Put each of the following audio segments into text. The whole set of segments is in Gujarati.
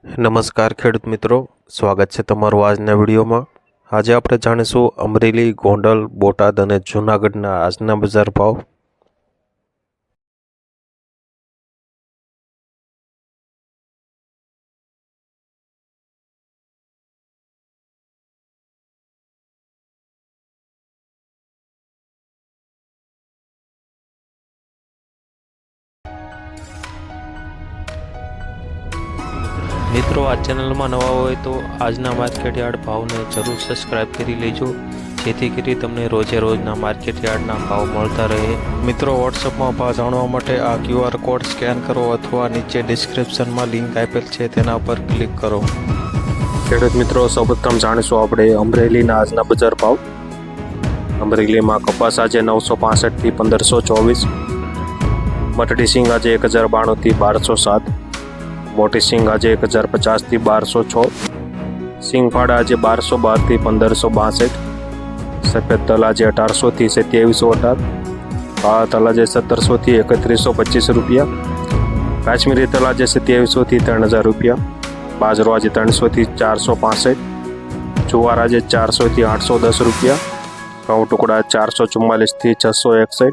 નમસ્કાર ખેડૂત મિત્રો, સ્વાગત છે તમારું આજના વિડીયોમાં। આજે આપણે જાણીશું અમરેલી, ગોંડલ, બોટાદ અને જૂનાગઢના આજના બજાર ભાવ। મિત્રો આ ચેનલમાં નવા હોય તો આજના માર્કેટ યાર્ડ ભાવને જરૂર સબસ્ક્રાઇબ કરી લેજો, જેથી કરી તમને રોજે રોજના માર્કેટ યાર્ડના ભાવ મળતા રહે। મિત્રો વોટ્સઅપમાં ભાવ જાણવા માટે આ QR કોડ સ્કેન કરો અથવા નીચે ડિસ્ક્રિપ્શનમાં લિંક આપેલ છે તેના પર ક્લિક કરો। ખેડૂત મિત્રો, સૌપ્રથમ જાણીશું આપણે અમરેલીના આજના બજાર ભાવ। અમરેલીમાં કપાસ આજે 965 થી 1524, મટડી સિંગ આજે 1092 થી 1207, મોટી સિંગ આજે 1050 થી 1206, સિંગફાડા આજે 1212 થી 1562, સફેદ તલ આજે 1800 થી 2718, કાળા તલ આજે 1700 થી 3125 રૂપિયા, કાશ્મીરી તલ આજે 2700 થી 3000 રૂપિયા, બાજરો આજે 300 થી 465, જુવાર આજે 400 થી 810 રૂપિયા, ઘઉં ટુકડા 444 થી 661,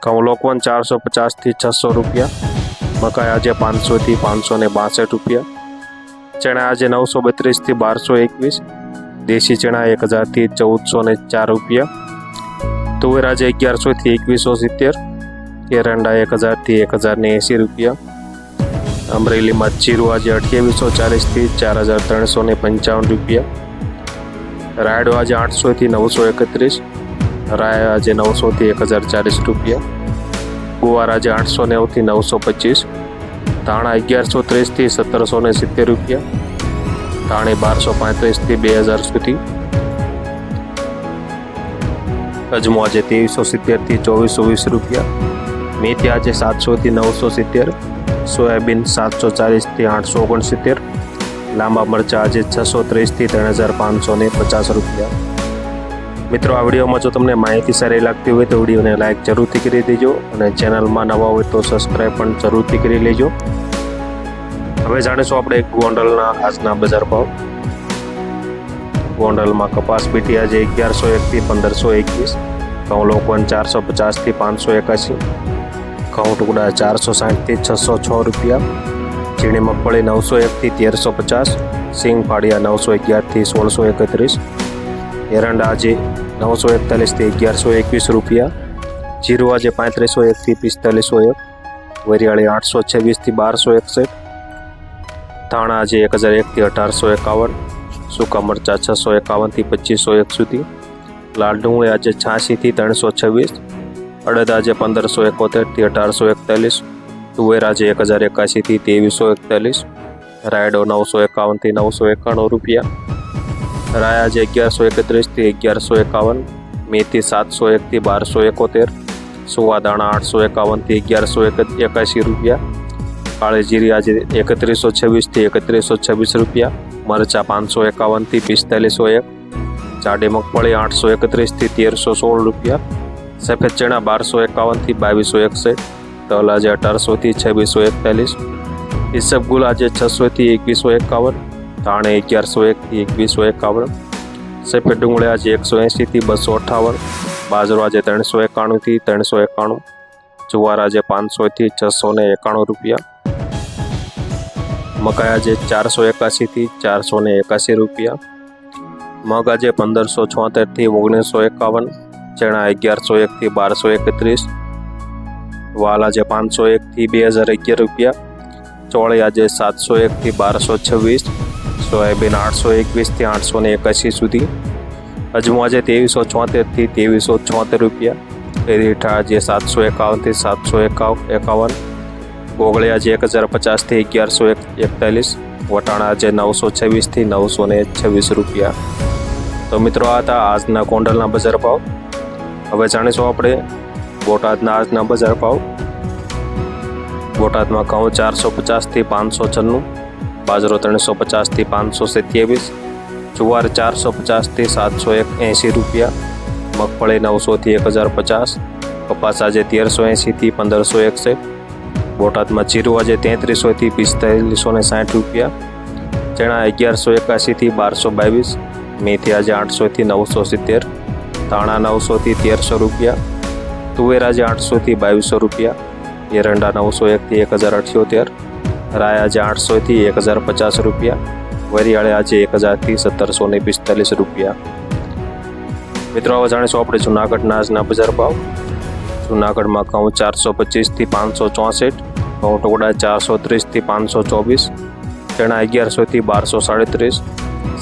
ઘઉં લોકવન 450 થી 600 રૂપિયા, મકાઈ આજે 500 થી 562 રૂપિયા, ચણા આજે 932 થી 1221, દેશી ચણા 1000 થી 1404 રૂપિયા, તુવેર આજે 1100 થી 2170, એરંડા 1000 થી 1080 રૂપિયા, અમરેલીમાં જીરું આજે 2840 થી 4355 રૂપિયા, રાયડો આજે 800 થી 931, રાય આજે 900 થી 1040 રૂપિયા, ગુવાર આજે 890 થી 925, ધાણા 1130 થી 1770 રૂપિયા, ધાણી 1235 થી 2000 સુધી, અજમો આજે 2370 થી 2420 રૂપિયા, મેથી આજે 700 થી 970, સોયાબીન 740 થી 869, લાંબા મરચા આજે 630 થી 3550 રૂપિયા। મિત્રો, આ વિડીયોમાં જો તમને માહિતી સારી લાગતી હોય તો વિડીયોને લાઈક જરૂરથી કરી દેજો અને ચેનલમાં નવા હોય તો સબસ્ક્રાઈબ પણ જરૂરથી કરી લેજો। હવે જાણીશું આપણે ગોંડલના આજના બજાર ભાવ। ગોંડલમાં કપાસ પીટી આજે 1101 થી 1521, ઘઉં લોકવન 450 થી 581, ઘઉં ટુકડા 460 થી 606 રૂપિયા, ઝીણી મગફળી 901 થી 1350, સિંગ ફાડિયા 911 થી 1631, એરંડા આજે 941 થી 1121 રૂપિયા, જીરું આજે 3501 થી 4501, વરિયાળી 826 થી 1261, ધાણા આજે 1001 થી 1851, સૂકા મરચા 651 થી 2501 સુધી, લાલ ડુંગળી આજે 86 થી 326, અડદ આજે 1571 થી 1841, તુવેર આજે 1081 થી 2341, રાયડો 951 થી 991 રૂપિયા, રાય આજે 1131 થી 1151, મેથી 701 થી 1271, સુવા દાણા 851 થી 1181 રૂપિયા, કાળી જીરી આજે 3126 થી 3126 રૂપિયા, મરચા 551 થી 4501, જાડી મગફળી 831 થી 1316 રૂપિયા, સફેદ ચણા 1251 થી 2261, તલ આજે 1800 થી 2641, ઈસબગુલ આજે 600 થી 2151, ધાણે 1101 થી 2151, સફેદ ડુંગળી આજે 180 થી 258, બાજરો આજે 391 થી 391, જુવાર આજે 500 થી 691 રૂપિયા, મકાઈ આજે 481 થી 481 રૂપિયા, મગ આજે 1576 થી 1951, ચણા 1101 થી 1231, વાલ આજે 501 થી 2011 રૂપિયા, ચોળી આજે 701 થી 1226, સોયાબીન 821 થી 881 સુધી, અજમો આજે 2374 થી 2376 રૂપિયા, રીઠા આજે 751 થી 751, ગોગળી આજે 1050 થી 1141, વટાણા આજે 926 થી 926 રૂપિયા। તો મિત્રો, આ હતા આજના ગોંડલના બજાર ભાવ। હવે જાણીશું આપણે બોટાદના આજના બજાર ભાવ। બોટાદમાં ઘઉં 450 થી 596, બાજરો 350 થી 527, જુવાર 450 થી 780 રૂપિયા, મગફળી 900 થી 1050, કપાસ આજે 1380 થી 1561, બોટાદમાં જીરું આજે 3300 થી 4560 રૂપિયા, ચણા 1181 થી 1222, મેથી આજે 800 થી 970, ધાણા 900 થી 1300 રૂપિયા, તુવેર આજે 800 થી 2200 રૂપિયા, એરંડા 901 થી 1078, રાય આજે 800 થી 1050 રૂપિયા, વરિયાળી આજે 1000 થી 1745 રૂપિયા. મિત્રો હવે જાણીશું આપણે જૂનાગઢના આજના બજાર ભાવ. જૂનાગઢમાં ઘઉં 425 થી 564, ઘઉં ટુકડા 430 થી 524, ચણા 1100 થી 1237,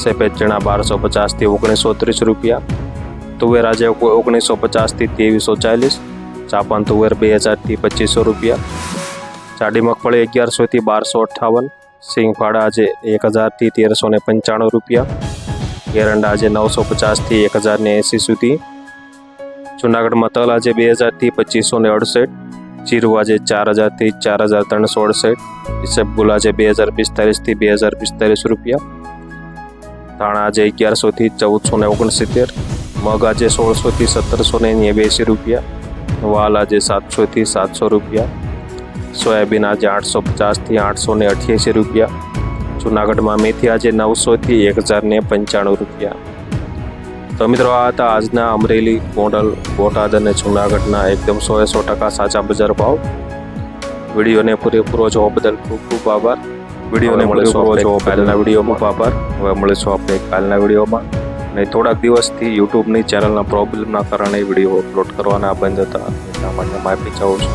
સફેદ ચણા 1250 થી 1930 રૂપિયા, તુવેર આજે 1950 થી 2340, ચાપન તુવેર 2000 થી 2500 રૂપિયા, જાડી મગફળી 1100 થી 1258, સિંગફાડા આજે 1000 થી 1395 રૂપિયા, એરંડા આજે 950 થી 1080 સુધી. જૂનાગઢમાં તલ આજે 2000 થી 2568, જીરું આજે 4000 થી 4368, ઈસબગુલ આજે 2045 થી 2045 રૂપિયા, ધાણા આજે 1100 થી 1469, મગ આજે 1600 થી 1782 રૂપિયા, વાલ આજે 700 થી 700 રૂપિયા, સોયાબીન આજે 850 થી 888 રૂપિયા. જૂનાગઢમાં મેથી આજે 900 થી 1095 રૂપિયા. તો મિત્રો આ હતા આજના અમરેલી, ગોંડલ, બોટાદ અને જૂનાગઢના એકદમ 100% સાચા બજાર ભાવ. વિડીયોને પૂરેપૂરો જોવા બદલ ખૂબ ખૂબ આભાર. વિડીયોને પૂરેપૂરો જોવા કાલના વિડીયોમાં આભાર. હવે મળીશું આપણે કાલના વિડીયોમાં. અને થોડાક દિવસથી યુટ્યુબની ચેનલના પ્રોબ્લેમના કારણે વિડીયો અપલોડ કરવાના બંધ હતા, એટલા માટે માફી ચાહું છું.